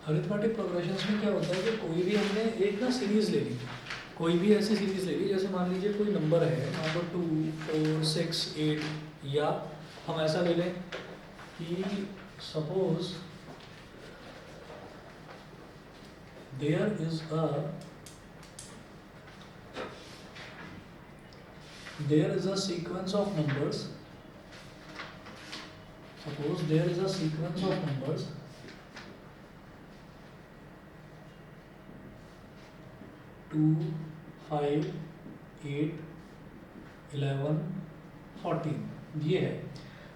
Arithmetic progressions में क्या होता है कि कोई भी हमने एक ना सीरीज़ ले ली, कोई भी ऐसी सीरीज़ ले ली, जैसे मान लीजिए कोई नंबर है नंबर 2 4 6 8, या हम ऐसा ले लें कि suppose there is a sequence of numbers, suppose there is a sequence of numbers 2 5 8 11 14, ये है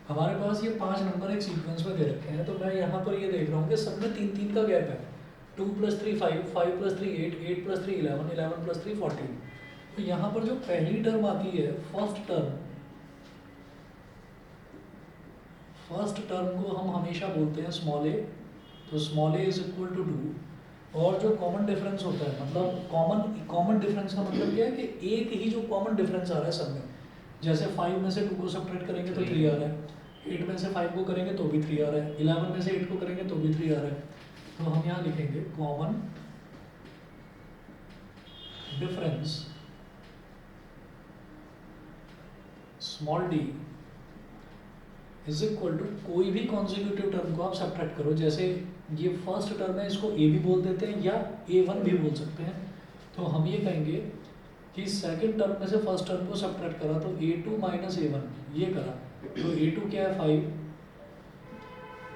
हमारे पास। ये 5 नंबर एक सीक्वेंस में दे रखे हैं, तो मैं यहाँ पर ये देख रहा हूँ कि सब में 3 3 का गैप है। 2 + 3 5, 5 + 3 8, 8 + 3 11, 11 + 3 14। तो यहाँ पर जो पहली टर्म आती है फर्स्ट टर्म को हम हमेशा बोलते हैं स्मॉल ए, तो small A is equal to 2। और जो कॉमन डिफरेंस होता है, मतलब कॉमन डिफरेंस का मतलब क्या है कि एक ही जो कॉमन डिफरेंस आ रहा है सब में, जैसे 5 में से 2 को सब्ट्रैक्ट करेंगे तो 3 आ रहा है, 8 में से 5 को करेंगे तो भी 3 आ रहा है, 11 में से 8 को करेंगे तो भी 3 आ रहा है। तो हम यहाँ लिखेंगे common difference small D is equal to कोई भी कॉन्जिक्यूटिव टर्म को आप सब्ट्रैक्ट करो, जैसे ये फर्स्ट टर्म है इसको ए भी बोल देते हैं या A1 भी बोल सकते हैं। तो हम ये कहेंगे कि सेकंड टर्म में से फर्स्ट टर्म को सब्ट्रैक्ट करा तो A2 - A1 ये करा, तो A2 क्या है 5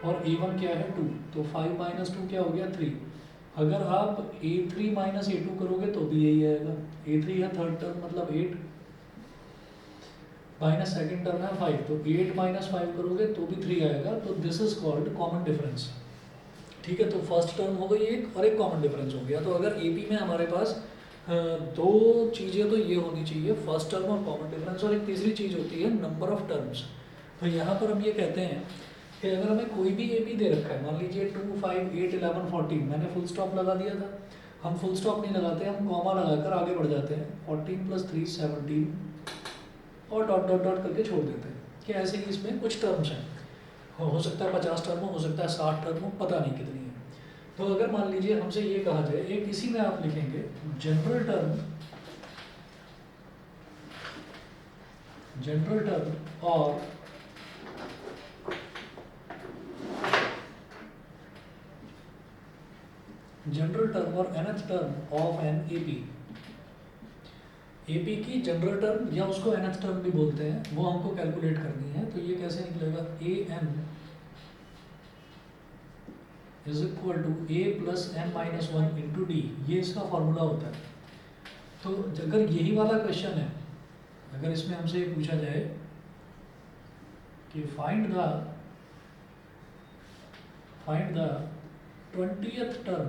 और A1 क्या है 2, तो 5 - 2 क्या हो गया 3। अगर आप A3 - A2 करोगे तो भी यही आएगा। A3 है थर्ड टर्म मतलब 8 माइनस सेकेंड टर्म है 5, तो 8 - 5 करोगे तो भी 3 आएगा। तो this is called common difference. ठीक है, तो फर्स्ट टर्म हो गई एक और एक कॉमन डिफरेंस हो गया। तो अगर एपी में हमारे पास दो चीज़ें तो ये होनी चाहिए, फर्स्ट टर्म और कॉमन डिफरेंस, और एक तीसरी चीज़ होती है नंबर ऑफ टर्म्स। तो यहाँ पर हम ये कहते हैं कि अगर हमें कोई भी एपी दे रखा है, मान लीजिए 2 5 8 11 14, मैंने फुल स्टॉप लगा दिया था। हम फुल स्टॉप नहीं लगाते, हम कॉमा लगाकर आगे बढ़ जाते हैं। 14 + 3 17 और डॉट डॉट डॉट करके छोड़ देते हैं कि ऐसे ही इसमें कुछ टर्म्स हैं, हो सकता है 50 टर्म हो सकता है 60 टर्म हो, पता नहीं कितनी है। तो अगर मान लीजिए हमसे ये कहा जाए, एक इसी में आप लिखेंगे जनरल टर्म और nth term of an AP. AP की जनरल टर्म या उसको nth टर्म भी बोलते हैं, वो हमको कैलकुलेट करनी है। तो ये कैसे निकलेगा, an is equal to a + n - 1 into D, ये इसका फॉर्मूला होता है। तो अगर यही वाला क्वेश्चन है, अगर इसमें हमसे ये पूछा जाए कि find the 20th term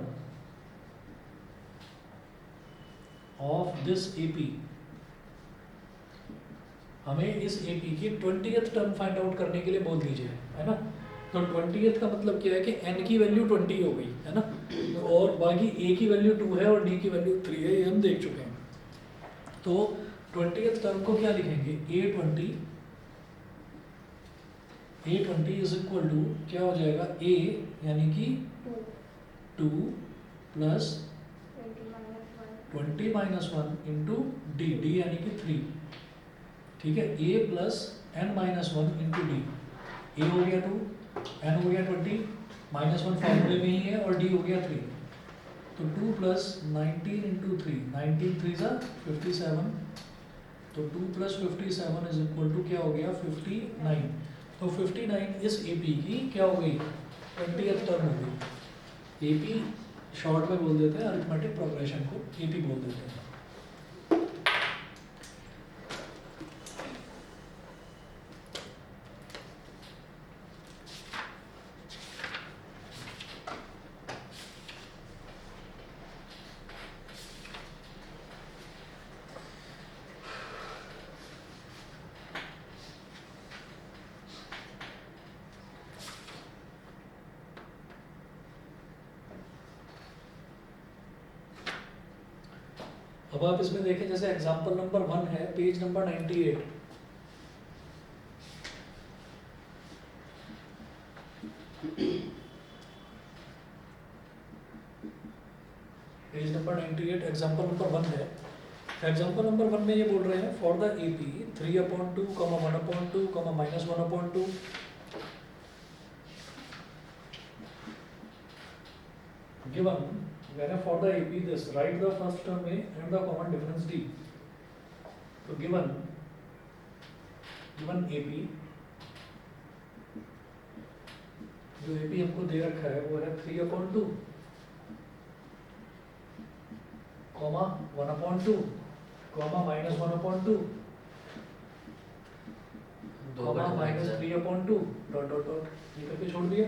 of this AP, हमें इस एपी की 20th टर्म फाइंड आउट करने के लिए बोल दीजिए, है ना। तो 20th का मतलब क्या है कि n की वैल्यू 20 हो गई, है ना, और बाकी a की वैल्यू 2 है और d की वैल्यू 3 है, ये हम देख चुके हैं। तो 20th टर्म को क्या लिखेंगे, a20 इज इक्वल टू क्या हो जाएगा, a यानी कि 2 + 20 - 1 इंटू डी यानी कि 3। ठीक है, a + n - 1 into D, a हो गया 2, n हो गया 20, -1 फॉर्मूले में ही है और d हो गया 3। तो 2 + 19 इंटू 3, 19 3 सा 57, तो 2 + 57 इज इक्वल टू क्या हो गया 59। तो 59 इस एपी की क्या हो गई, 20th टर्म हो गई। एपी शॉर्ट में बोल देते हैं, अरिथमेटिक प्रोग्रेशन को एपी बोल देते हैं। अब आप इसमें देखें, जैसे एग्जांपल नंबर 1 है, पेज नंबर 98। एग्जाम्पल नंबर 1 है। एग्जाम्पल नंबर 1 में ये बोल रहे हैं for the A P 3/2, 1/2, -1/2 given when for the AP this write the first term A and the common difference D. तो given AP जो AP हमको दे रखा है वो है 3/2, 1/2, -1/2, -3/2 डॉट डॉट डॉट ये करके छोड़ दिए।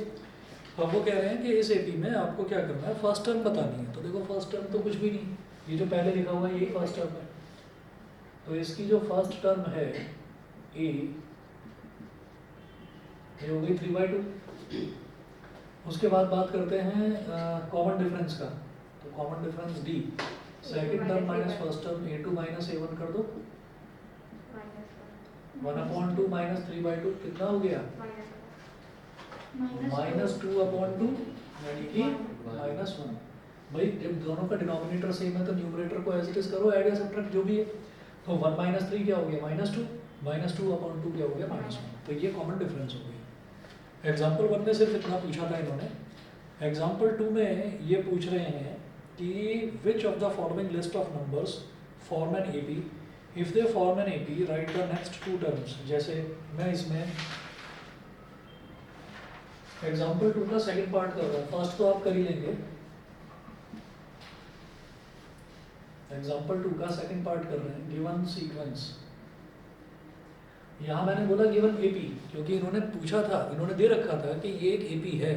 अब वो कह रहे हैं कि इस एपी में आपको क्या करना है, फर्स्ट टर्म बतानी है। तो देखो फर्स्ट टर्म तो कुछ भी नहीं, ये जो पहले लिखा हुआ है यही फर्स्ट टर्म है। तो इसकी जो फर्स्ट टर्म है ए, ये हो गई 3/2। उसके बाद बात करते हैं कॉमन डिफरेंस का। तो common difference D, second term minus first term A2 minus A1 कर दो, 1/2 माइनस 3/2 कितना हो गया, -2/2 यानी कि -1। भाई जब दोनों का डिनोमिनेटर सेम है तो न्यूमरेटर को एज इट इज करो, ऐड या सब्ट्रैक्ट जो भी है। तो 1 - 3 क्या हो गया, -2, -2/2 क्या हो गया, -1। तो ये कॉमन डिफरेंस हो गई। एग्जाम्पल 1 में सिर्फ इतना पूछा था इन्होंने। एग्जाम्पल 2 में ये पूछ रहे हैं कि which of the following list of numbers form an AP, if they form an AP right the next 2 terms. जैसे मैं इसमें एग्जाम्पल 2 का सेकंड पार्ट कर रहा हूँ, फर्स्ट तो आप कर ही लेंगे। एग्जाम्पल 2 का सेकंड पार्ट कर रहे हैं, गिवन सीक्वेंस। यहाँ मैंने बोला गिवन एपी क्योंकि इन्होंने पूछा था, इन्होंने दे रखा था कि ये एक एपी है।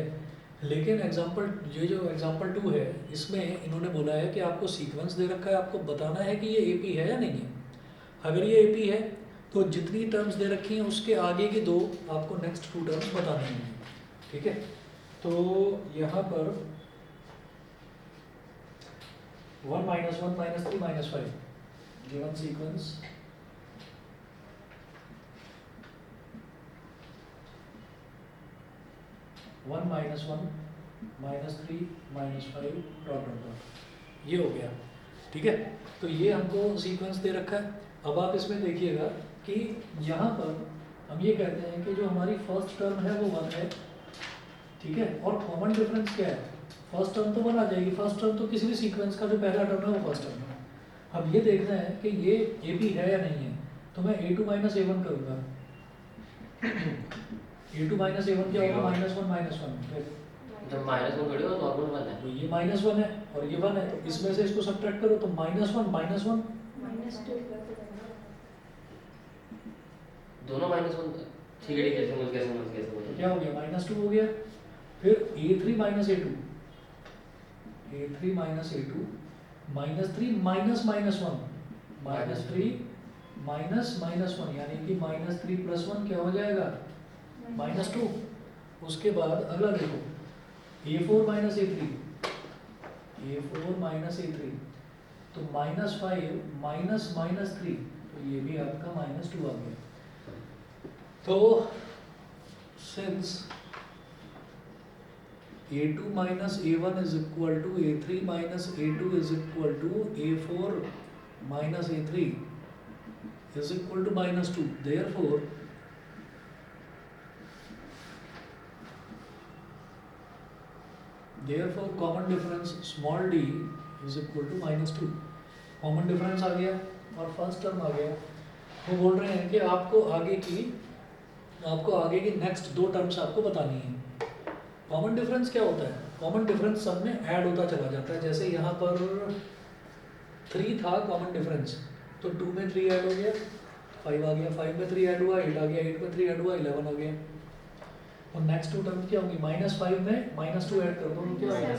लेकिन एग्जाम्पल ये जो एग्जाम्पल 2 है इसमें इन्होंने बोला है कि आपको सीक्वेंस दे रखा है, आपको बताना है कि ये एपी है या नहीं है। अगर ये एपी है तो जितनी टर्म्स दे रखी हैं उसके आगे की 2 आपको नेक्स्ट 2 टर्म्स बतानी होंगी। ठीक है, तो यहाँ पर 1 - 1 - 3 - 5 given sequence, 1 - 1 - 3 - 5 dot dot dot, ये हो गया। ठीक है, तो ये हमको सीक्वेंस दे रखा है। अब आप इसमें देखिएगा कि यहाँ पर हम ये कहते हैं कि जो हमारी फर्स्ट टर्म है वो 1 है। ठीक है, और कॉमन डिफरेंस क्या है, फर्स्ट टर्म तो 1 आ जाएगी। फर्स्ट टर्म तो किसी भी सीक्वेंस का जो पहला टर्म है वो फर्स्ट टर्म है। अब ये देखना है कि ये ए बी है या नहीं है। तो मैं A2 माइनस A1 करूँगा। A2 माइनस A1 क्या होगा, -1 - 1। फिर जब -1 थोड़ी हो, नॉर्मल 1 है। तो ये -1 है और ये 1 है, तो इसमें से इसको सब्ट्रैक्ट करो तो -1 दोनों -1। ठीक है, समझ गया। क्या हो गया, -2 हो गया। फिर A3 minus A2, A3 minus A2, -3 minus -1, -3 minus -1 यानी कि -3 + 1 क्या हो जाएगा, -2। उसके बाद अगला देखो A4 minus A3, A4 minus A3 तो -5 -3, तो ये भी आपका -2 आ गया। तो since A2 minus A1 is equal to A3 minus A2 is equal to A4 minus A3 is equal to -2. Therefore common difference small d is equal to -2. Common difference आ गया और फर्स्ट टर्म आ गया। वो बोल रहे हैं कि आपको आगे की नेक्स्ट 2 टर्म्स आपको बतानी है। कॉमन डिफरेंस क्या होता है, कॉमन डिफरेंस सब में ऐड होता चला जाता है। जैसे यहाँ पर 3 था कॉमन डिफरेंस, तो 2 में 3 ऐड हो गया, 5 आ गया, 5 में 3 ऐड हुआ, 8 आ गया, 8 में 3 ऐड हुआ, 11 हो गया। और नेक्स्ट 2 टर्म क्या होंगी, -5 में -2 ऐड कर दो तो क्या आएगा,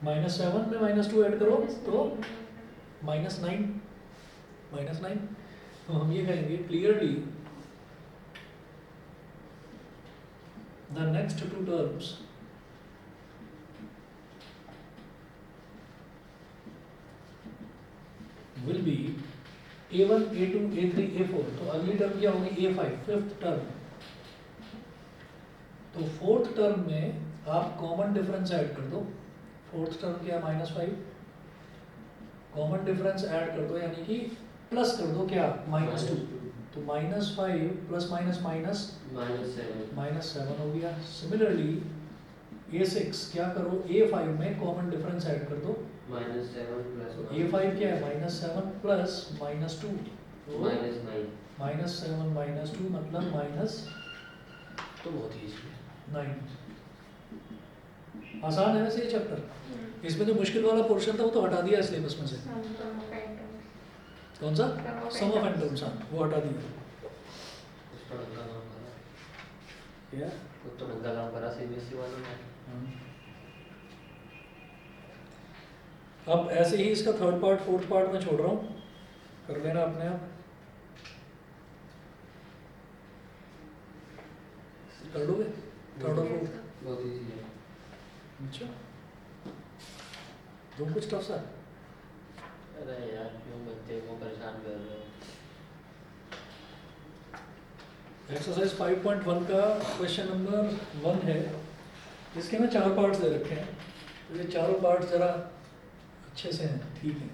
-7 में -2 ऐड करो तो -9। तो हम ये कहेंगे clearly the next 2 terms will be A1 A2 A3 A4। तो अगली टर्म क्या होगी, A5 फिफ्थ टर्म। तो फोर्थ टर्म में आप कॉमन डिफरेंस ऐड कर दो। फोर्थ टर्म क्या, -5 कॉमन डिफरेंस ऐड कर दो, यानी कि प्लस कर दो क्या, -2, तो -5 प्लस माइनस माइनस -7 -7 हो गया। सिमिलरली A6 क्या करो, A5 में कॉमन डिफरेंस ऐड कर दो, -7 प्लस A5 क्या है, -7 प्लस -2, तो -9 -7 -2 मतलब माइनस तो बहुत ही इजी 9। आसान है वैसे ये चैप्टर, इसमें जो मुश्किल वाला पोर्शन था वो तो हटा दिया सिलेबस में से। कौन सा, सम ऑफ एंड टर्म्स, वो हटा दिया। कुछ तो ढंग का काम करा क्या, कुछ तो ढंग का काम करा सीबीएसई वालों ने। अब ऐसे ही इसका थर्ड पार्ट फोर्थ पार्ट में छोड़ रहा हूँ, कर लेना अपने आप, कर लोगे थर्ड और फोर्थ। बहुत इजी है। अच्छा, तुम कुछ टफ सा, अरे यार क्यों बच्चे को परेशान कर रहे हो। एक्सरसाइज 5.1 का क्वेश्चन नंबर 1 है, इसके ना 4 पार्ट्स दे रखे हैं, तो ये चारों पार्ट्स जरा अच्छे से हैं, ठीक है।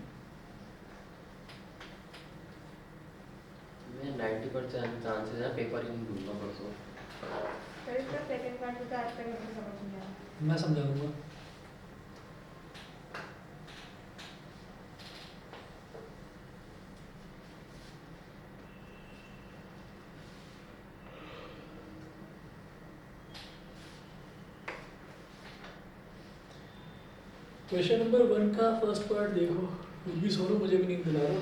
मैं 90% चांसेस है पेपर ही नहीं दूंगा परसों। सर इसका सेकंड पार्ट तो आज तक मुझे समझ नहीं आया। मैं समझा दूंगा। क्वेश्चन नंबर 1 का फर्स्ट पार्ट देखो, खुद भी सो लो, मुझे भी नींद दिला रहा।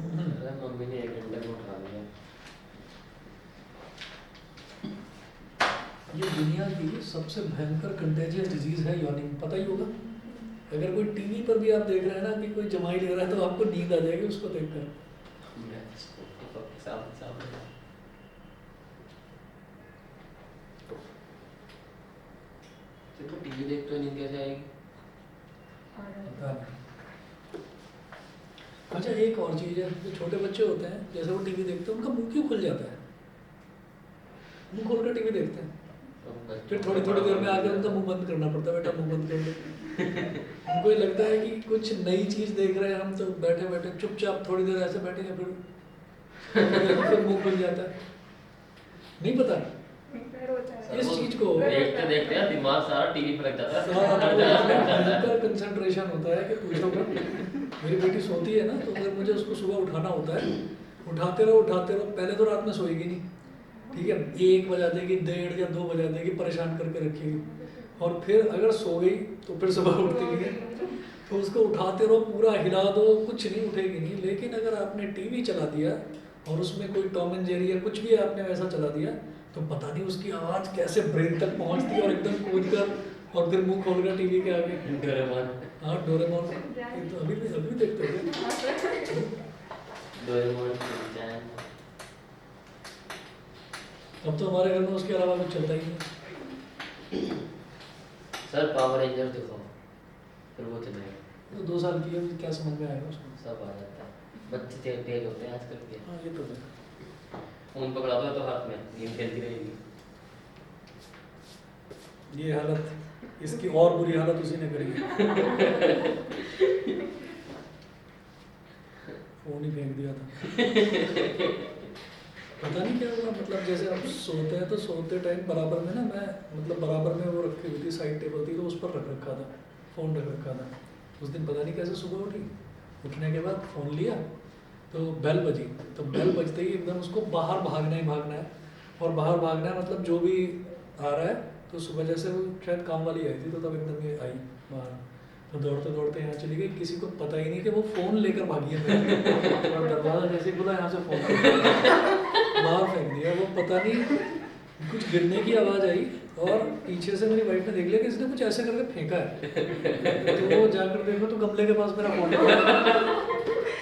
अरे मम्मी ने 1 घंटे में उठा दिया। ये दुनिया की सबसे भयंकर कंटेजियस डिजीज है यॉर्निंग, पता ही होगा। अगर कोई टीवी पर भी आप देख रहे हैं ना कि कोई जमाई ले रहा है तो आपको नींद आ जाएगी उसको देखकर। मैं इसको सामने देखो टीवी देखते हुए नींद कैसे आएगी। पता नहीं। अच्छा एक और चीज़ है, जो छोटे बच्चे होते हैं जैसे वो टीवी देखते हैं उनका मुंह क्यों खुल जाता है, मुंह खोल कर टीवी देखते हैं, फिर थोड़ी थोड़ी देर में आकर उनका मुंह बंद करना पड़ता है, बेटा मुंह बंद कर दो। उनको ये लगता है कि कुछ नई चीज़ देख रहे हैं हम, तो बैठे बैठे चुपचाप थोड़ी देर ऐसे बैठेंगे, फिर मुंह खुल जाता है। नहीं पता इस चीज को, देखते देखते यार दिमाग सारा टीवी पर लग जाता है। कंसंट्रेशन होता है कि पूछो मत। मेरी बेटी सोती है ना, तो अगर मुझे उसको सुबह उठाना होता है, उठाते रहो, पहले तो रात में सोएगी नहीं, ठीक है, 1 बजा देगी, 1:30 या 2 बजा देगी, परेशान करके रखेगी, और फिर अगर सो गई तो फिर सुबह उठती नहीं है, तो उसको उठाते रहो, पूरा हिला दो, कुछ नहीं, उठेगी नहीं। लेकिन अगर आपने टीवी चला दिया और उसमें कोई टॉम एंड जेरी या कुछ भी आपने वैसा चला दिया, तो पता नहीं उसकी आवाज़ कैसे ब्रेन तक पहुंचती है, और एकदम कूद कर और फिर मुंह खोल कर टीवी के आगे। डोरेमोन। हाँ डोरेमोन, तो अभी देखते हो डोरेमोन शिनचैन। अब तो हमारे घर में उसके अलावा कुछ चलता ही नहीं। सर पावर रेंजर देखो, फिर वो चलेगा। तो 2 साल की है, क्या समझ में आएगा उसको। सब आ जाता है, बच्चे तेज होते हैं आजकल के। हाँ ये तो है। फोन पकड़ा दो तो हाथ में गेम खेलती रहेगी। ये हालत, इसकी और बुरी हालत उसी ने करी है। फोन ही फेंक दिया था। पता नहीं क्या हुआ, मतलब जैसे हम सोते हैं तो सोते टाइम बराबर में ना, मैं मतलब बराबर में वो रखी हुई थी, साइड टेबल थी, तो उस पर रख रखा था, फ़ोन रख रखा था। उस दिन पता नहीं कैसे सुबह उठी, उठने के बाद फ़ोन लिया तो बेल बजी, तो बेल बजते ही एकदम उसको बाहर भागना ही भागना है, और बाहर भागना है मतलब जो भी आ रहा है, तो सुबह जैसे वो शायद काम वाली आई थी, तो तब एकदम ये आई बाहर, तो दौड़ते दौड़ते यहाँ चली गई, किसी को पता ही नहीं कि वो फ़ोन लेकर भागी है। और दरवाज़ा जैसे खुला, यहाँ से फ़ोन बाहर फेंक दिया। वो पता नहीं कुछ गिरने की आवाज़ आई, और पीछे से मेरी वाइफ ने देख लिया कि इसने कुछ ऐसे करके फेंका है, तो वो जाकर देखो तो गमले के पास मेरा फ़ोन,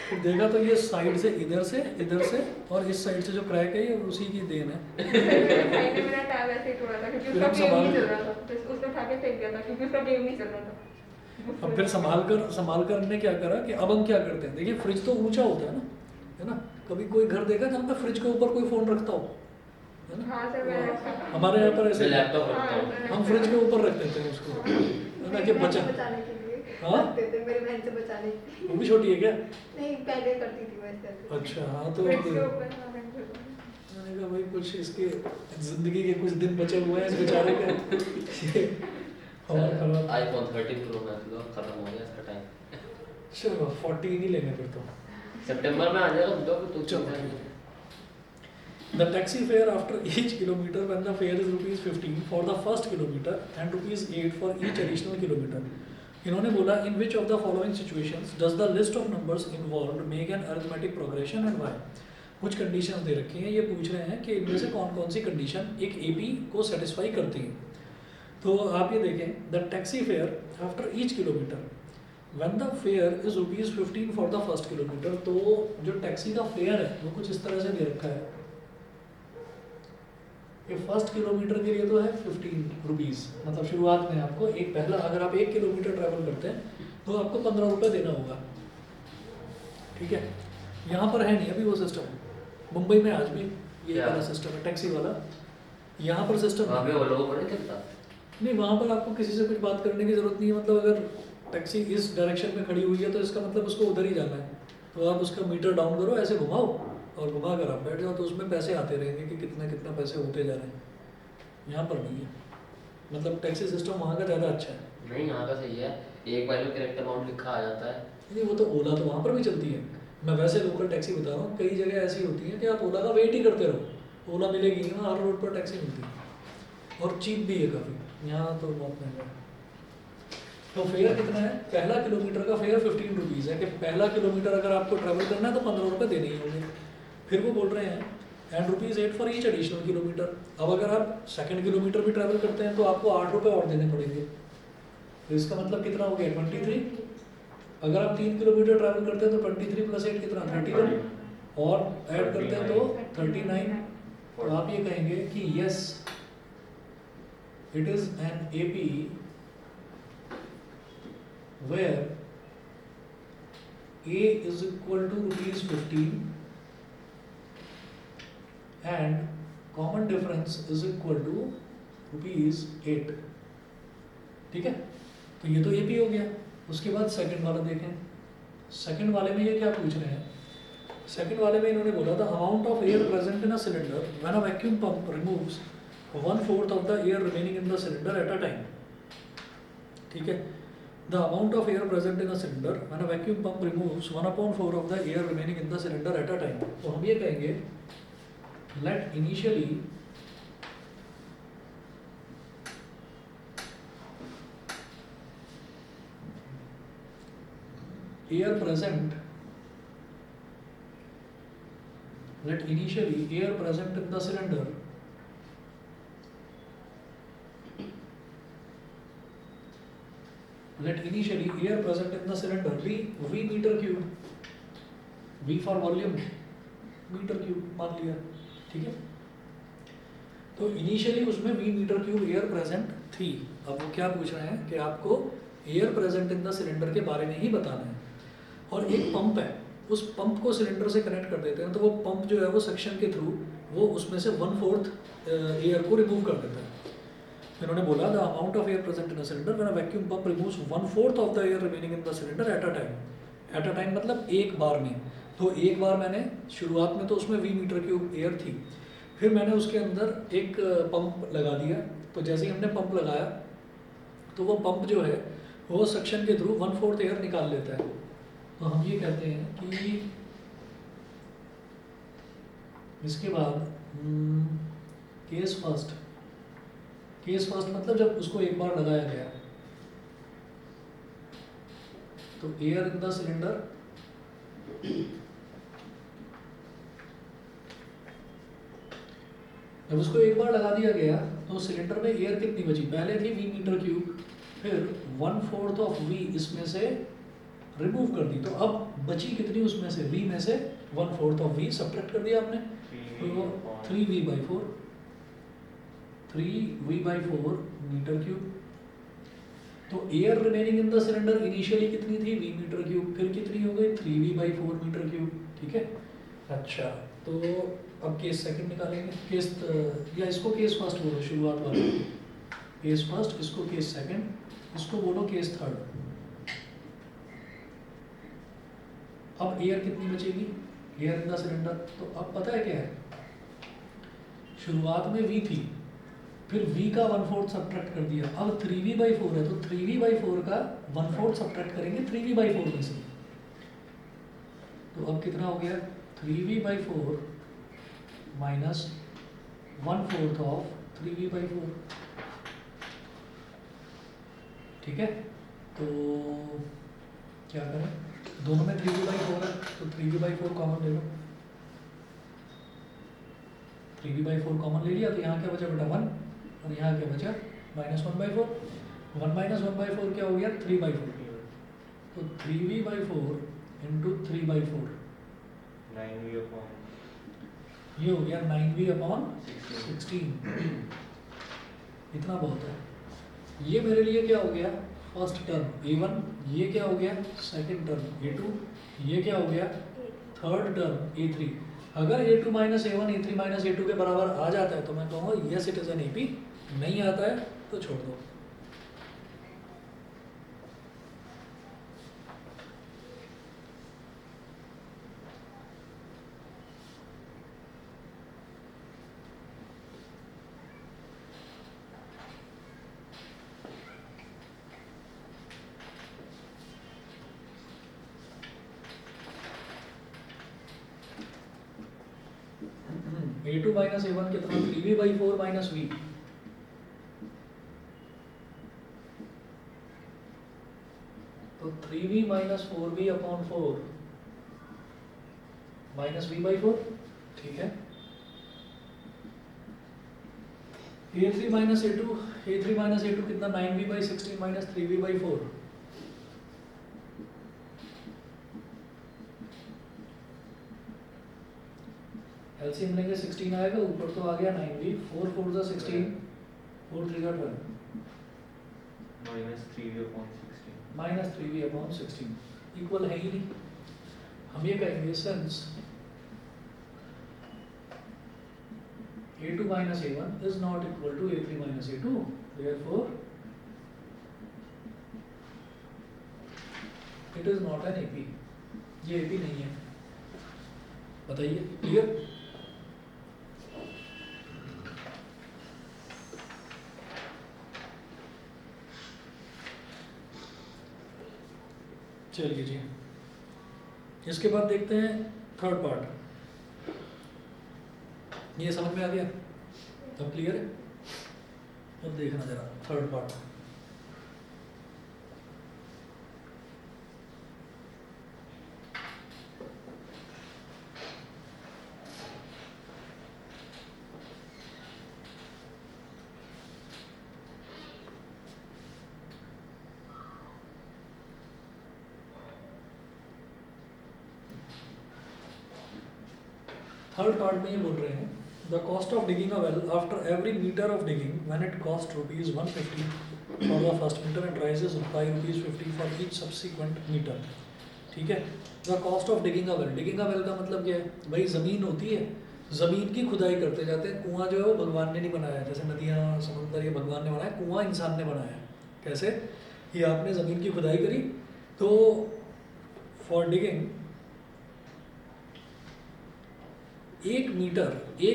फिर देखा तो ये साइड से इधर से और इस साइड से जो क्रैक है ये उसी की देन है। मेरा टैब ऐसे ही टूटा था क्योंकि फिर उसका हम गेम नहीं चल रहा था, तो उसने उठा के फेंक दिया था क्योंकि उसका गेम नहीं चल रहा था। अब फिर संभाल कर हमने क्या करा कि अब हम क्या करते हैं, देखिए फ्रिज तो ऊंचा होता है ना, कभी कोई घर देखा जहाँ पे फ्रिज के ऊपर कोई फ़ोन रखता हो, है ना। हाँ सर मैं हमारे यहाँ पर ऐसे लैपटॉप रखता हूँ। हम फ्रिज के ऊपर रख देते हैं उसको, है ना, कि बचा। बचाने के लिए हाँ? करते थे मेरी बहन से बचाने के लिए। वो भी छोटी है क्या? नहीं पहले करती थी वैसे। अच्छा हाँ तो Friends के ऊपर हाँ, friends के ऊपर। मैंने कहा भाई कुछ इसके जिंदगी के कुछ दिन बचे हुए हैं इस बेचारे के और खराब। आईफोन 13 प्रो मैक्स लो, खत्म हो गया इसका टाइम। चलो 14 ही लेंगे फिर तो। सितंबर में आ जाएगा दो तो चलो ठीक है। The taxi fare after each kilometer when the fare is rupees 15 for the first kilometer and rupees 8 for each additional kilometer. इन्होंने बोला in which of the following situations does the list of numbers involved make an arithmetic progression and why? कुछ conditions दे रखी हैं, ये पूछ रहे हैं कि इनमें से कौन कौन सी कंडीशन एक एपी को सेटिस्फाई करती हैं। तो आप ये देखें the taxi fare after each kilometre when the fair is rupees 15 for the first kilometre, तो जो टैक्सी का फेयर है वो कुछ इस तरह से दे रखा है कि फर्स्ट किलोमीटर के लिए तो है 15 रुपीज़, मतलब शुरुआत में आपको एक पहला अगर आप 1 किलोमीटर ट्रैवल करते हैं तो आपको 15 रुपये देना होगा, ठीक है। यहाँ पर है नहीं अभी वो सिस्टम, मुंबई में आज भी ये क्या? वाला सिस्टम है टैक्सी वाला, यहाँ पर सिस्टम वहाँ पे वो लोगों को नहीं चलता। नहीं, वहाँ पर आपको किसी से कुछ बात करने की ज़रूरत नहीं है, मतलब अगर टैक्सी इस डायरेक्शन में खड़ी हुई है तो इसका मतलब उसको उधर ही जाना है, तो आप उसका मीटर डाउन करो, ऐसे घुमाओ और घुमा कर आप बैठ जाओ, तो उसमें पैसे आते रहेंगे कि कितना कितना पैसे होते जा रहे हैं। यहाँ पर नहीं है, मतलब टैक्सी सिस्टम वहाँ का ज़्यादा अच्छा है। नहीं यहाँ का सही है, एक वैल्यू करेक्ट अमाउंट लिखा आ जाता है। नहीं वो तो ओला तो वहाँ पर भी चलती है, मैं वैसे लोकल टैक्सी बता रहा हूँ, कई जगह ऐसी होती है कि आप ओला का वेट ही करते रहो, ओला मिलेगी नहीं, वहाँ हर रोड पर टैक्सी मिलती है और चीप भी है काफ़ी, यहाँ तो बहुत महंगा है। तो फेयर कितना है, पहला किलोमीटर का फेयर 15 रुपीज़ है कि पहला किलोमीटर अगर आपको ट्रैवल करना है तो 15 रुपये देने ही होंगे। फिर वो बोल रहे हैं and rupees 8 for each additional kilometre. अब अगर आप सेकंड किलोमीटर भी ट्रैवल करते हैं तो आपको 8 रुपये और देने पड़ेंगे, तो इसका मतलब कितना हो गया 23। अगर आप 3 किलोमीटर ट्रैवल करते हैं तो 23 प्लस 8 कितना 31 और ऐड करते हैं तो 39। तो आप ये कहेंगे कि yes it is an AP where A is equal to rupees 15 and common difference is equal to rupees 8, ठीक है। तो ये तो AP हो गया। उसके बाद सेकंड वाला देखें, सेकंड वाले में ये क्या पूछ रहे हैं, सेकंड वाले में इन्होंने बोला था amount of air present in a cylinder when a vacuum pump removes 1/4 of the air remaining in the cylinder at a time, ठीक है। The amount of air present in a cylinder when a vacuum pump removes 1/4 of the air remaining in the cylinder at a time. तो हम ये कहेंगे let initially air present in the cylinder let initially air present in the cylinder be V meter cube, V for volume meter cube मान लिया, ठीक है। तो initially उसमें V metre cube air present थी। अब वो क्या पूछ रहे हैं कि आपको air present in the cylinder के बारे में ही बताना है, और एक पंप है, उस पंप को सिलेंडर से कनेक्ट कर देते हैं, तो वो पंप जो है वो सक्शन के थ्रू वो उसमें से 1/4 एयर को रिमूव कर देता है। इन्होंने बोला the amount of air present in a cylinder when a vacuum pump removes 1/4 of the air remaining in the cylinder at a time. At a time मतलब एक बार में, तो एक बार मैंने शुरुआत में तो उसमें V मीटर क्यूब एयर थी, फिर मैंने उसके अंदर एक पंप लगा दिया, तो जैसे ही हमने पंप लगाया तो वो पंप जो है वो सक्शन के थ्रू 1/4 एयर निकाल लेता है। तो हम ये कहते हैं कि इसके बाद केस फर्स्ट मतलब जब उसको एक बार लगाया गया तो एयर इन द सिलेंडर जब उसको एक बार लगा दिया गया तो सिलेंडर में एयर कितनी बची, पहले थी V मीटर क्यूब, फिर 1/4 ऑफ V इसमें से रिमूव कर दी, तो अब बची कितनी उसमें से V में से 1/4 ऑफ V सब्ट्रैक्ट कर दिया आपने, तो 3V/4 मीटर क्यूब। तो air remaining in the cylinder initially कितनी थी V मीटर क्यूब, फिर कितनी हो गई 3V/4 मीटर क्यूब, ठीक है। अच्छा तो अब केस सेकंड निकालेंगे, केस या इसको केस फर्स्ट बोलो, शुरुआत वाला केस फर्स्ट, इसको केस सेकंड, इसको बोलो केस थर्ड। अब एयर कितनी बचेगी, एयर इन द सिलेंडर। तो अब पता है क्या है, शुरुआत में V थी, फिर V का 1/4 सब्ट्रैक्ट कर दिया, अब 3V/4 है, तो 3V/4 का 1/4 सब्ट्रैक्ट करेंगे 3V/4 में से। तो अब कितना हो गया, 3V/4 माइनस 1/4 ऑफ 3V/4। ठीक है, तो क्या करें, दोनों में 3V/4 है, तो 3V/4 कॉमन ले लो। 3V/4 कॉमन ले लिया, तो यहाँ क्या बचा बेटा 1, और यहाँ क्या बचा -1/4। 1 माइनस 1/4 क्या हो गया 3/4। तो 3V/4 इंटू 3/4 ये हो गया 9V/16। इतना बहुत है। ये मेरे लिए क्या हो गया, फर्स्ट टर्म A1, ये क्या हो गया सेकंड टर्म A2, ये क्या हो गया थर्ड टर्म A3। अगर A2 minus A1 A3 minus A2 के बराबर आ जाता है तो मैं कहूँगा yes it is an AP, नहीं आता है तो छोड़ दो। A2 माइनस A1 कितना 3V/4 माइनस V। तो 3V minus 4V/4 minus V/4। ठीक है, A3 माइनस A2 कितना 9V/16 माइनस 3V/4। एलसीएम लेंगे 16 आएगा, ऊपर तो आ गया 9V, 4 4 जा 16, 4 3 जा 12, माइनस 3V/16 इक्वल है ही नहीं। हम ये कहेंगे since A2 minus A1 is not equal to A3 minus A2, therefore it is not an AP। ये AP नहीं है। बताइए, क्लियर? चलिए जी, इसके बाद देखते हैं थर्ड पार्ट। ये समझ में आ गया, अब क्लियर है? अब देखना जरा थर्ड पार्ट। थर्ड पार्ट में ये बोल रहे हैं, the cost of digging a well after every metre of digging when it cost ₹150 for the first metre and rises by ₹50 for each subsequent metre. ठीक है, the cost of digging a well. Digging a well का मतलब क्या है भाई, ज़मीन होती है, ज़मीन की खुदाई करते जाते हैं। कुआं जो है वो भगवान ने नहीं बनाया, जैसे नदियाँ समुद्र ये भगवान ने बनाया, कुआं इंसान ने बनाया है। कैसे, कि आपने ज़मीन की खुदाई करी, तो फॉर डिगिंग 1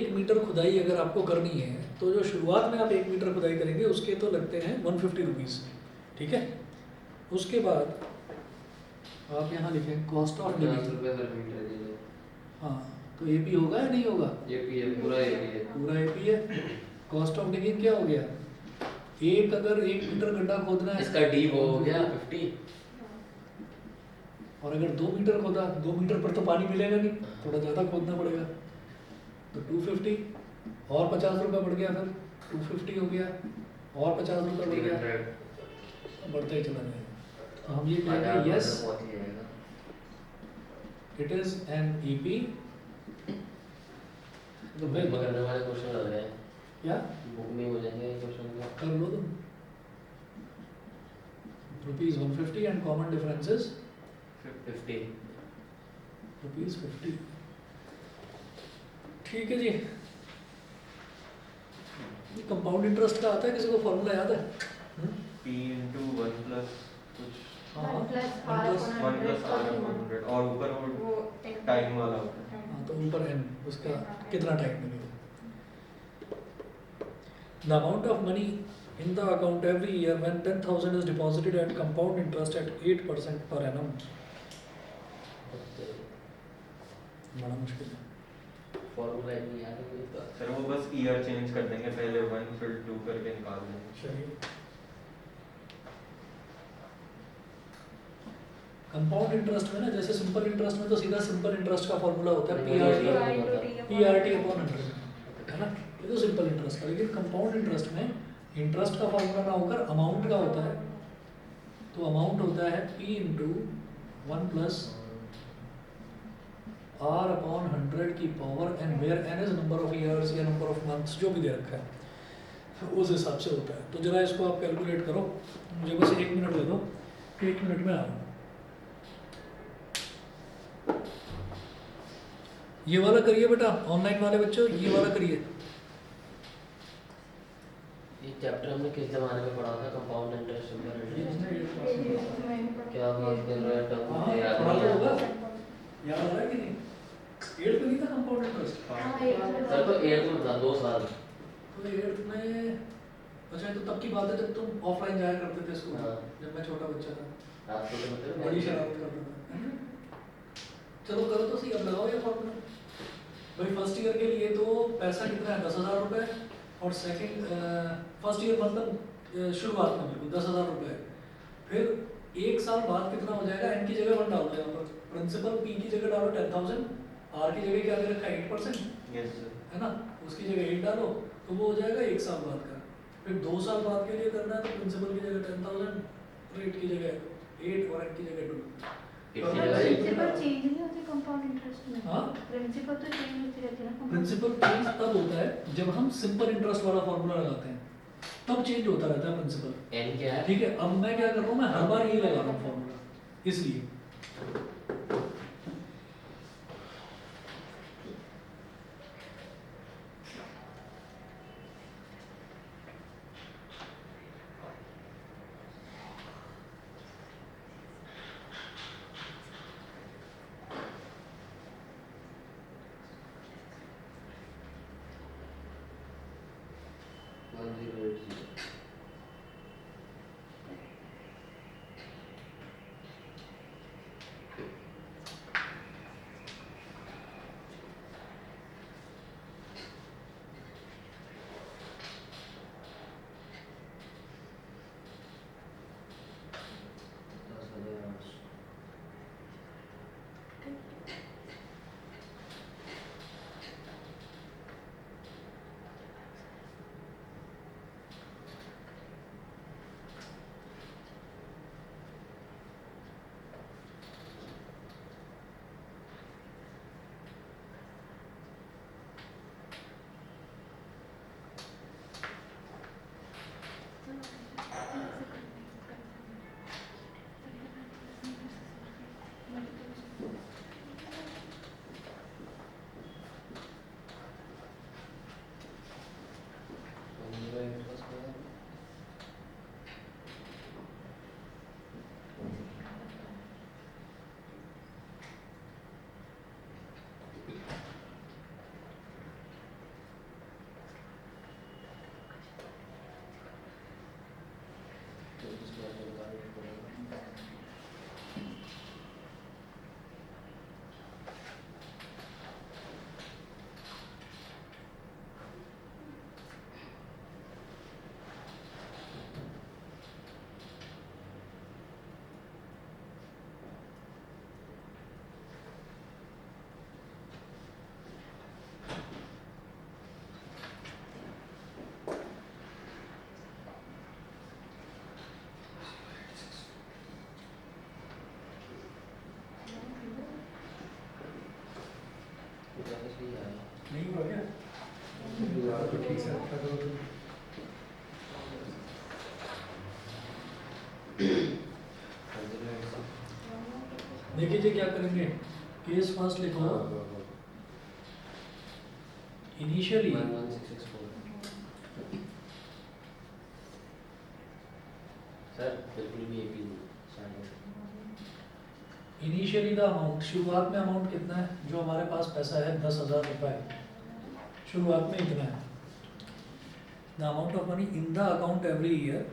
मीटर खुदाई अगर आपको करनी है, तो जो शुरुआत में आप 1 मीटर खुदाई करेंगे उसके तो लगते हैं ₹150। ठीक है, उसके बाद आप यहाँ लिखें कॉस्ट ऑफ डिगिंग। हाँ, तो AP होगा या नहीं होगा? पूरा AP है। कॉस्ट ऑफ डिगिंग क्या हो गया, अगर 1 मीटर गड्ढा खोदना है, इसका D वो हो गया 50, और अगर 2 मीटर खोदा, 2 मीटर पर तो पानी मिलेगा नहीं, थोड़ा ज़्यादा खोदना पड़ेगा, तो 250 और ₹50 बढ़ गया, फिर 250 हो गया और ₹50 बढ़ गया, बढ़ता ही चला जाएगा। तो हम ये कहेंगे yes it is an EP। तो बुक में करने वाले क्वेश्चन लग रहे हैं, क्या बुक में हो जाएंगे क्वेश्चन का। कर लो तुम। ₹150 एंड कॉमन डिफरेंस इज 50। ₹50। ठीक है जी, ये कंपाउंड इंटरेस्ट का आता है, किसी को फॉर्मूला याद है? P into 1 plus कुछ हाँ, one plus one r plus- upon 1 + r / 100 और ऊपर वो वो एक टाइम वाला होता है। हाँ, तो ऊपर n उसका कितना टाइम लगेगा। The amount of money in the account every year when 10,000 is deposited at compound interest at 8% per annum। बड़ा मुश्किल है। फॉर्मूला नहीं याद है मुझे तो। सर वो बस ईयर चेंज कर देंगे, पहले 1 फिर 2 करके निकाल देंगे। चलिए, कंपाउंड इंटरेस्ट में ना, जैसे सिंपल इंटरेस्ट में तो सीधा सिंपल इंटरेस्ट का फॉर्मूला होता है PRT अपॉन 100, है ना, ये तो सिंपल इंटरेस्ट का। लेकिन कंपाउंड इंटरेस्ट में इंटरेस्ट का फॉर्मूला ना होकर अमाउंट का होता है। तो अमाउंट होता है P into 1 plus R upon 100 की power n, where n is number of years या नंबर ऑफ मंथ्स जो भी दे रखा है, उस हिसाब से होता है। तो जरा इसको आप कैलकुलेट करो, मुझे बस 1 मिनट दे दो, 1 मिनट में आ रहा हूँ। ये वाला करिए बेटा, ऑनलाइन वाले बच्चों ये वाला करिए। ये चैप्टर हमने किस जमाने में पढ़ा था, कंपाउंड इंटरेस्ट सिंपल इंटरेस्ट। क्या बात कर रहे हैं, टर्म हाँ, मुझे याद पढ़ा नहीं तो है। होगा, याद आ रहा है कि नहीं? 8 में नहीं था कंपाउंड इंटरेस्ट? सर तो 8 में था 2 साल। तो 8 में, अच्छा ये तो तब की बात है जब तुम ऑफलाइन जाया करते थे स्कूल, हाँ। जब मैं छोटा बच्चा था, रात को तो मतलब बड़ी शरारत करता था। चलो करो तो सही, अब लगाओ ये फॉर्मूला। भाई फर्स्ट ईयर के लिए तो पैसा कितना है, 10,000 रुपये, और सेकंड फर्स्ट ईयर मतलब शुरुआत में बिल्कुल 10,000 रुपये। फिर 1 साल बाद कितना हो जाएगा, n की जगह 1 डाल दो यहाँ पर, प्रिंसिपल P की जगह डालो 10,000, R की जगह क्या दे रखा है 8%, यस सर। है ना, उसकी जगह 8 डालो तो वो हो जाएगा 1 साल बाद का। फिर 2 साल बाद के लिए करना है तो प्रिंसिपल की जगह 10,000, रेट की जगह 8 और n की जगह 2। इसकी जगह प्रिंसिपल चेंज नहीं होती कंपाउंड इंटरेस्ट में। हाँ? प्रिंसिपल तो चेंज होती रहती है ना compound। प्रिंसिपल चेंज तब होता है जब हम सिंपल इंटरेस्ट वाला फॉर्मूला लगाते हैं, तब चेंज होता रहता है प्रिंसिपल। n क्या है? ठीक है, अब मैं क्या कर रहा हूँ, मैं हर बार यही लगा रहा हूँ फॉर्मूला, इसलिए नहीं हुआ क्या? तो ठीक से रखा करो तुम। देखिए जी क्या करेंगे, केस फर्स्ट लिखो। इनिशियली 11664 सर बिल्कुल भी AP नहीं इनिशियली द अमाउंट, शुरुआत में अमाउंट कितना है, जो हमारे पास पैसा है 10,000 रुपये, शुरुआत में इतना है। The amount of money in the account every year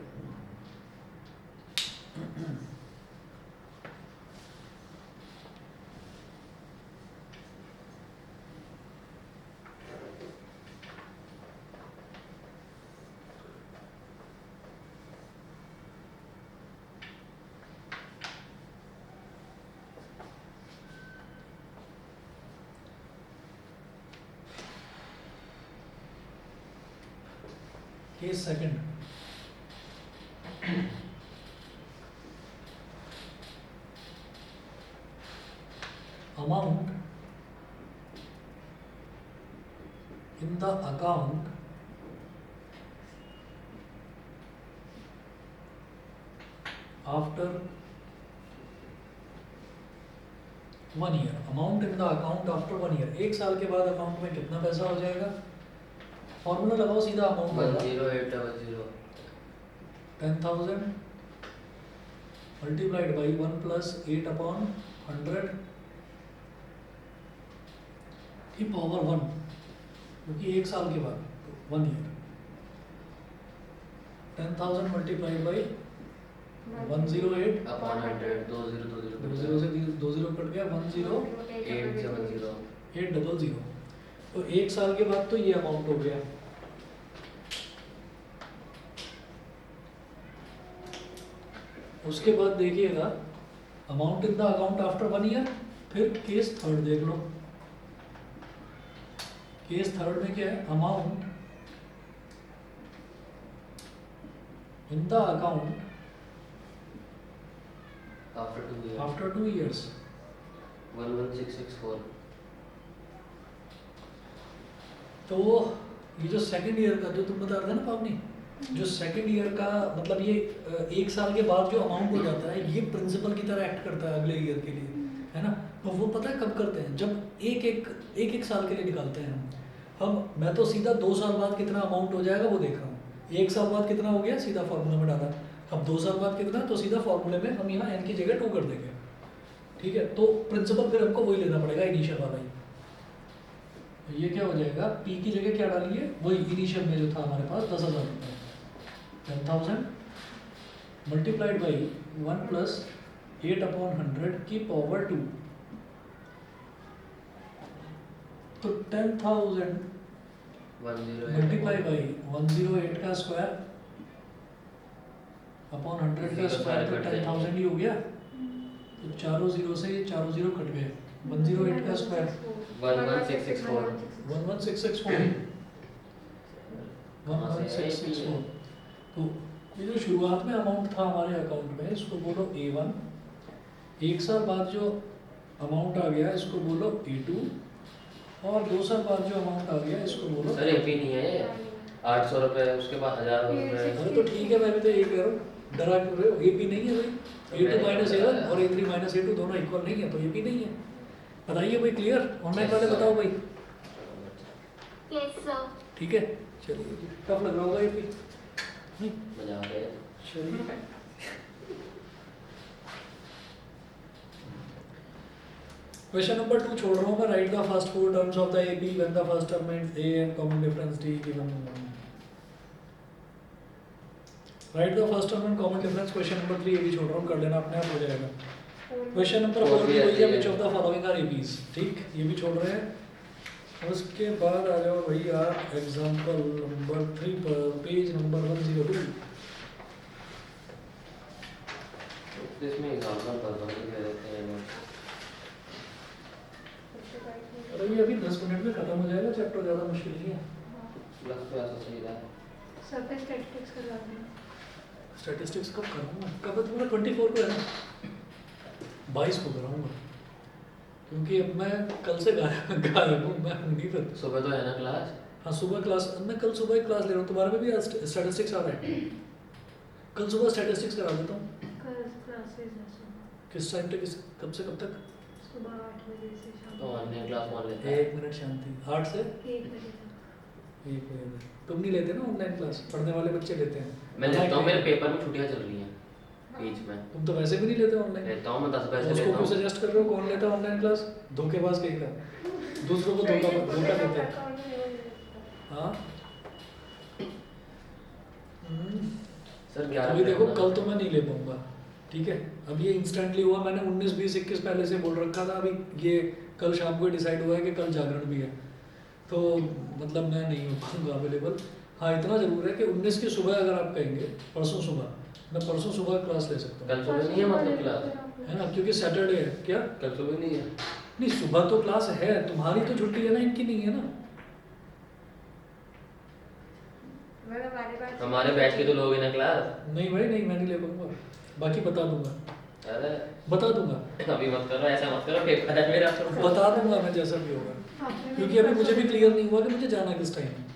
case second, amount in the account after 1 year, amount in the account after 1 year, एक साल के बाद अकाउंट में कितना पैसा हो जाएगा, फॉर्मूला लगाओ सीधा, amount 10800 10,000 multiplied by 1 plus 8 upon 100 की पावर 1, क्योंकि एक साल के बाद 1 ईयर, 10,000 मल्टीप्लाइड बाई 108 अपॉन 100 20 0 से 20 कट गया, 870 800, तो एक साल के बाद तो ये अमाउंट हो गया। उसके बाद देखिएगा amount in the account after 1 year, फिर केस थर्ड देख लो। केस थर्ड में क्या है, amount in the account after 2 years after 2 years, 11664 तो ये जो सेकंड ईयर का जो तुम बता रहे थे ना पावनी, जो सेकंड ईयर का मतलब ये एक साल के बाद जो अमाउंट हो जाता है, ये प्रिंसिपल की तरह एक्ट करता है अगले ईयर के लिए, है ना। तो वो पता है कब करते हैं, जब एक साल के लिए निकालते हैं हम मैं तो सीधा 2 साल बाद कितना अमाउंट हो जाएगा वो देख रहा हूँ। एक साल बाद कितना हो गया, सीधा फॉर्मूला में डाला। अब 2 साल बाद कितना, तो सीधा फॉर्मूले में हम यहाँ n की जगह 2 कर देंगे, ठीक है। तो प्रिंसिपल फिर हमको वही लेना पड़ेगा, इनिशियल वाला ही। तो ये क्या हो जाएगा, p की जगह क्या डालिए, वही इनिशियल में जो था हमारे पास 10,000 रुपये, 10,000 मल्टीप्लाइड बाई 1 प्लस 8 अपॉन 100 की पावर 2, तो 10,000 मल्टीप्लाई बाई 108 का स्क्वायर अपॉन 100 का स्क्वायर, तो 10,000 ही हो गया। तो चारों जीरो से ये चारों जीरो कट गए, 108 का स्क्वायर 11664 11664 11664। तो ये जो शुरुआत में अमाउंट था हमारे अकाउंट में, इसको बोलो A1। एक साल बाद जो अमाउंट आ गया इसको बोलो A2, और 2 साल बाद जो अमाउंट आ गया इसको बोलो। सर एपी नहीं है, 800 रुपए उसके बाद 1000 रुपए। अरे तो ठीक है, मैं भी तो यही कह रहा हूँ, डरा क्यों रहे हो, A P नहीं है भाई, A2 माइनस A1 और A3 माइनस A2 दोनों इक्वल नहीं है, तो A P नहीं है। बताइए भाई, क्लियर, ऑनलाइन वाले बताओ भाई। Yes sir. ठीक है, चलिए, कब लग रहा होगा A P? नहीं, मजा आ गया। चलिए। क्वेश्चन नंबर 2 छोड़ रहा हूँ मैं। Right the first 4 terms of the AP when the first term means A and common difference D given. Right the first term and common difference, question number 3 ये भी छोड़ रहा हूँ, कर लेना, अपने आप हो जाएगा। क्वेश्चन नंबर 4 भी वही है, which of the following are APs, ठीक, ये भी छोड़ रहे हैं। उसके बाद आ जाओ भैया एग्जांपल नंबर 3 पर, पेज नंबर 102। इसमें एग्जांपल कर दो, दे देते हैं। अरे ये अभी 10 मिनट में खत्म हो जाएगा चैप्टर, ज़्यादा मुश्किल नहीं है। प्लस तो ऐसा सही रहा है। सर पे स्टैटिस्टिक्स करवा देना। स्टैटिस्टिक्स कब करूँगा, कब है तुम्हारा 24 को है ना, 22 को कराऊंगा, क्योंकि अब मैं कल से गायब हूँ, मैं हूँ नहीं फिर। सुबह तो है ना क्लास? हाँ सुबह क्लास, मैं कल सुबह ही क्लास ले रहा हूँ। तुम्हारे में भी स्टैटिस्टिक्स आ रहा है, कल सुबह स्टैटिस्टिक्स करा देता हूँ। क्लासेस है सुबह। किस टाइम तक, कब से कब तक? सुबह 8 बजे से शाम तो ऑनलाइन क्लास मान लेते हैं। 1 मिनट शांति, 8 से 1 बजे तक। 1 बजे। तुम नहीं लेते ना ऑनलाइन क्लास, पढ़ने वाले बच्चे लेते हैं। मैं लेता हूँ, मेरे पेपर में छुट्टियाँ चल रही हैं। बीच में तुम तो वैसे भी नहीं लेते ऑनलाइन। लेता हूँ मैं 10 पैसे उसको लेता क्यों हूँ। सजेस्ट कर रहे हो? कौन लेता है ऑनलाइन क्लास? धोखेबाज कहीं का, दूसरों को धोखा देते हैं। हाँ सर अभी 11 देखो कल तो मैं नहीं ले पाऊंगा, ठीक है। अब ये इंस्टेंटली हुआ, मैंने 19 20 21 पहले से बोल रखा था, अभी ये कल शाम को डिसाइड हुआ है कि कल जागरण भी है, तो मतलब मैं नहीं हो पाऊंगा अवेलेबल। हाँ इतना जरूर है कि 19 की सुबह अगर आप कहेंगे, परसों सुबह, मैं परसों सुबह क्लास ले सकता कल हूँ, सुबह नहीं है मतलब क्लास? है ना, क्योंकि सैटरडे है। क्या? कल सुबह नहीं है? नहीं सुबह तो क्लास है, तुम्हारी तो छुट्टी है ना, इनकी नहीं है ना। हमारे बैच के तो लोग हैं ना क्लास। नहीं भाई नहीं, मैं नहीं ले पाऊंगा, बाकी बता दूंगा, अरे बता दूंगा, अभी मत करो, ऐसा मत करो, पेपर है मेरा। बता दूंगा मैं जैसा भी होगा, क्योंकि अभी मुझे भी क्लियर नहीं हुआ कि मुझे जाना किस टाइम है।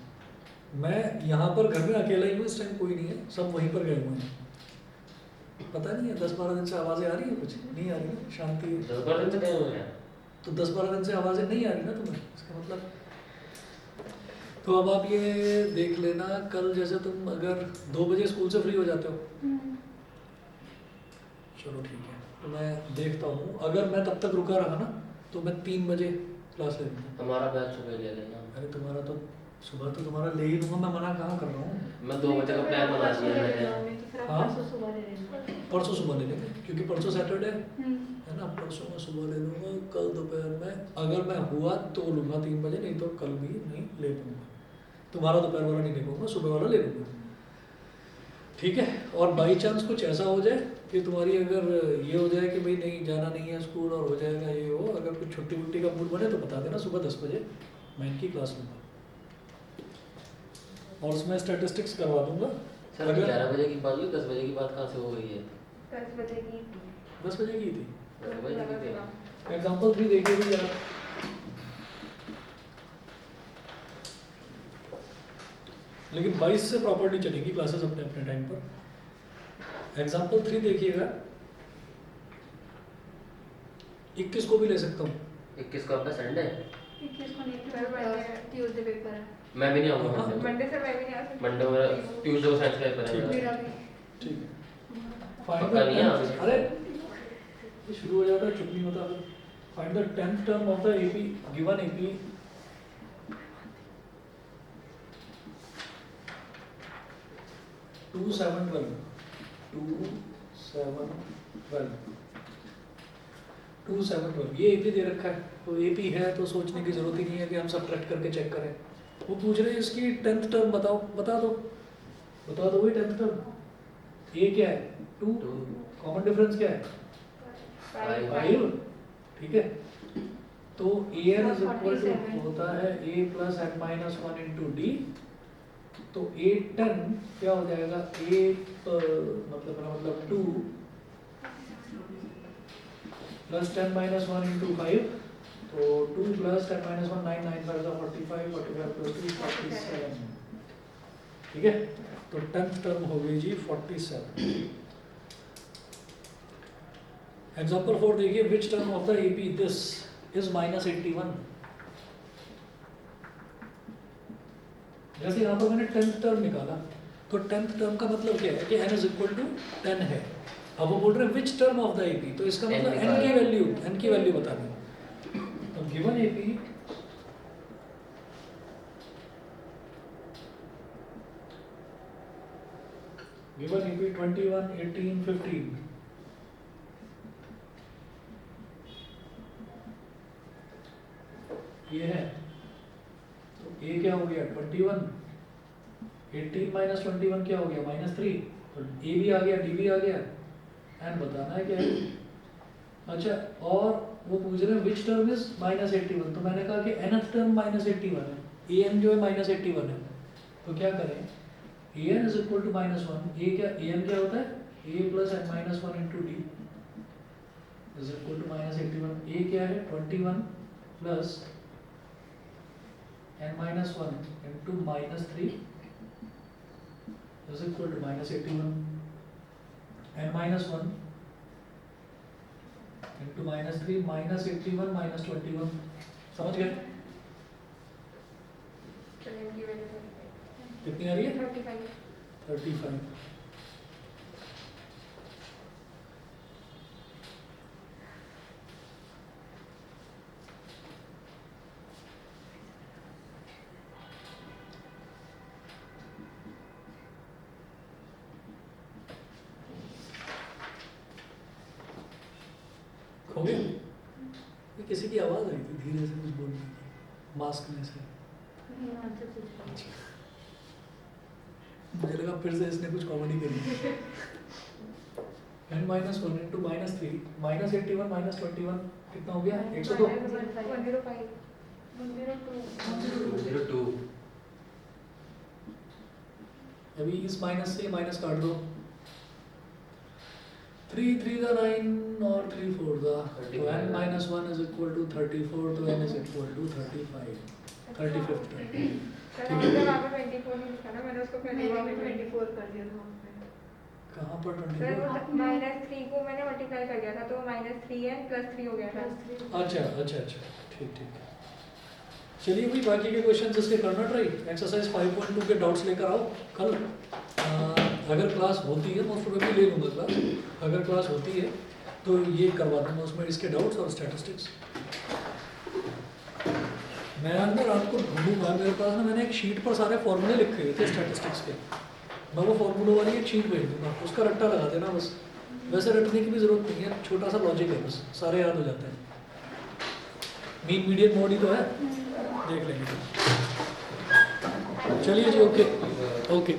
मैं यहाँ पर घर में अकेला ही हूँ, इस टाइम कोई नहीं है, सब वहीं पर गए हुए हैं। पता नहीं है 10-12 दिन से आवाज़ें आ रही है, कुछ नहीं आ रही है, शांति है। 10 दिन से गए हुए हैं तो 10-12 दिन से आवाज़ें नहीं आ रही ना तुम्हें, इसका मतलब। तो अब आप ये देख लेना, कल जैसे तुम अगर 2 बजे स्कूल से फ्री हो जाते हो, चलो ठीक है, तो मैं देखता हूँ, अगर मैं तब तक रुका रहा ना तो मैं 3 बजे क्लास ले लूँगा। हमारा बैच सुबह ले लेना। अरे तुम्हारा तो सुबह तो तुम्हारा ले ही लूँगा, मैं मना कहाँ कर रहा हूँ। मैं 2 बजे का प्लान बना दिया मैंने। हाँ परसों सुबह ले लेना। परसों सुबह ले लेंगे, क्योंकि परसों सैटरडे है ना, परसों मैं सुबह ले लूँगा, कल दोपहर में अगर मैं हुआ तो लूँगा 3 बजे, नहीं तो कल भी नहीं ले पाऊँगा। तुम्हारा दोपहर वाला नहीं ले पाऊँगा, सुबह वाला ले लूँगा, ठीक है। और बाई चांस कुछ ऐसा हो जाए कि तुम्हारी अगर ये हो जाए कि भाई नहीं जाना नहीं है स्कूल और हो जाएगा ये हो, अगर कुछ छुट्टी वुट्टी का मूड बने तो बता देना, सुबह 10 बजे मैं इनकी क्लास लूँगा और उसमें स्टैटिस्टिक्स करवा दूँगा। सर 11 बजे की बात हुई, 10 बजे की बात कहाँ से हो गई है? 10 बजे की 10 बजे की थी। 10 बजे की थी। एग्जाम्पल भी देखिए भी जरा, लेकिन 22 से प्रॉपर्ली चलेगी क्लासेस अपने अपने टाइम पर। एग्जाम्पल 3 देखिएगा, 21 को भी ले सकता हूँ। 21 को आपका संडे है? 21 को नहीं, ट्यूसडे पेपर है। मैं भी नहीं आऊँगा हाँ, मंडे को। मंडे से मैं भी नहीं आ सकती। मंडे मेरा, ट्यूसडे को साइंस का पेपर है मेरा मेरा। भी। ठीक है, पक्का नहीं है अभी? अरे ये शुरू हो जाता है, चुप नहीं होता। Find the 10th term of the AP, given AP 2 7 12 2 7 12 2 7 12 ये एपी दे रखा है, तो एपी है तो सोचने की जरूरत ही नहीं है कि हम सब्ट्रैक्ट करके चेक करें। वो पूछ रहे हैं इसकी 10th टर्म बताओ, बता दो भाई 10th टर्म। ए क्या है? 2, कॉमन डिफरेंस क्या है? 5, ठीक है। तो A N is equal to होता है A plus N minus 1 into D, तो ए 10 क्या हो जाएगा? ए मतलब 2 प्लस 10 माइनस 1 इंटू 5, तो 2 प्लस 10 माइनस 1 9 9 5 45 45 प्लस 2 47, ठीक है। तो 10th टर्म हो गई जी 47। एग्जाम्पल 4 देखिए, which term of the AP this is -81। जैसे यहाँ पर मैंने 10th टर्म निकाला, तो 10th टर्म का मतलब क्या है कि n इज इक्वल टू 10 है। अब वो बोल रहे हैं which term of the AP, तो इसका मतलब n की वैल्यू बता दें। तो गिवन एपी गिवन एपी 21 18 15, ये है, तो a क्या हो गया 21, 18 माइनस 21 क्या हो गया -3, तो a भी आ गया, d भी आ गया, n बताना है क्या है। अच्छा, और वो पूछ रहे हैं विच टर्म इज -81, तो मैंने कहा कि nth टर्म -81 है, an जो है -81 है, तो क्या करें, an is equal to -1, a क्या, an क्या होता है a plus n minus 1 into D is equal to -81, a क्या है 21 plus n minus 1 into -3 is equal to -81, n minus 1 into -3 -81 -21, समझ गए? कितनी आ रही है? 35। 35। ये किसी की आवाज़ आई थी धीरे से कुछ बोलने की, मास्क में से। मुझे लगा फिर से इसने कुछ कॉमेडी करी। n minus 1 into minus 3 minus 81 minus 21 कितना हो गया? 102। 105 102 102 अभी इस माइनस से माइनस काट दो। 3 3 का 9 और 3 4 का, तो n minus 1 is equal to 34, तो n is equal to 35, 35th term। Sir हमने वहाँ पे 24 नहीं लिखा ना, मैंने उसको पहले वहाँ पे 24 कर दिया था वहाँ पे। कहाँ पर सर 24? -3 को मैंने मल्टीप्लाई कर दिया था तो -3n + 3 हो गया था। अच्छा, ठीक। चलिए भाई बाकी के क्वेश्चन इसके करना ट्राई। एक्सरसाइज 5.2 के डाउट्स लेकर आओ कल। अगर क्लास होती है मोस्ट प्रोबेबली ले लूँगा क्लास, अगर क्लास होती है तो ये करवा दूँगा उसमें इसके डाउट्स और स्टैटिस्टिक्स। मैं आज ना रात को ढूंढूंगा, मेरे पास ना मैंने एक शीट पर सारे फॉर्मूले लिखे हुए थे स्टैटिस्टिक्स के, मैं वो फॉर्मूलों वाली एक शीट भेज दूँगा, उसका रट्टा लगा देना बस। वैसे रटने की भी ज़रूरत नहीं है, छोटा सा लॉजिक है बस, सारे याद हो जाते हैं। मीन मीडियन मोड ही तो है, देख लेंगे। चलिए जी, ओके।